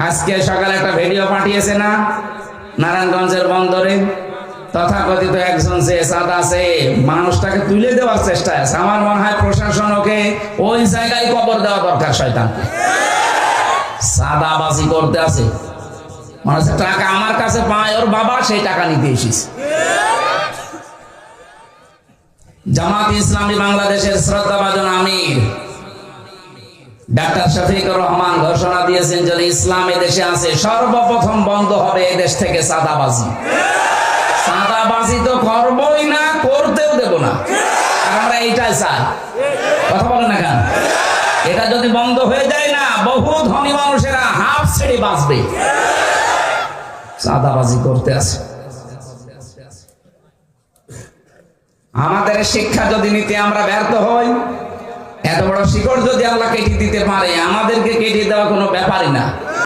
আজকে সকালে একটা ভিডিও পাঠিয়েছে না, নারায়ণগঞ্জের বন্দরে তথাকথিত একজন যে চাঁদা আছে মানুষটাকে তুলে দেওয়ার চেষ্টা আছে। আমার মনে হয় প্রশাসন ওকে ওই জায়গায় কবর দেওয়া দরকার। শয়তানকে চাঁদাবাজি করতে আছে, মনে হচ্ছে টাকা আমার কাছে পায় ওর বাবা, সেই টাকা নিতে এসেছে। জামাত ইসলামী বাংলাদেশের শ্রদ্ধাভাজন আমির ডাক্তার শফিকুর রহমান ঘোষণা দিয়েছেন, যদি ইসলাম এদেশে আছে সর্বপ্রথম বন্ধ হবে এদেশ থেকে চাঁদাবাজি। চাঁদাবাজি তো করবই না, করতেও দেব না। আর আমরা এইটাই চাই, কথা বলেন না কেন? এটা যদি বন্ধ হয়ে যায় না, বহু ধনী মানুষেরা হাফ ছেড়ে বাঁচবে। চাঁদাবাজি করতে আছে। আমাদের শিক্ষা যদি নিতে আমরা ব্যর্থ হই, এত বড় শিকড় যদি আল্লাহ কেটে দিতে পারে, আমাদেরকে কেটে দেওয়া কোনো ব্যাপারই না।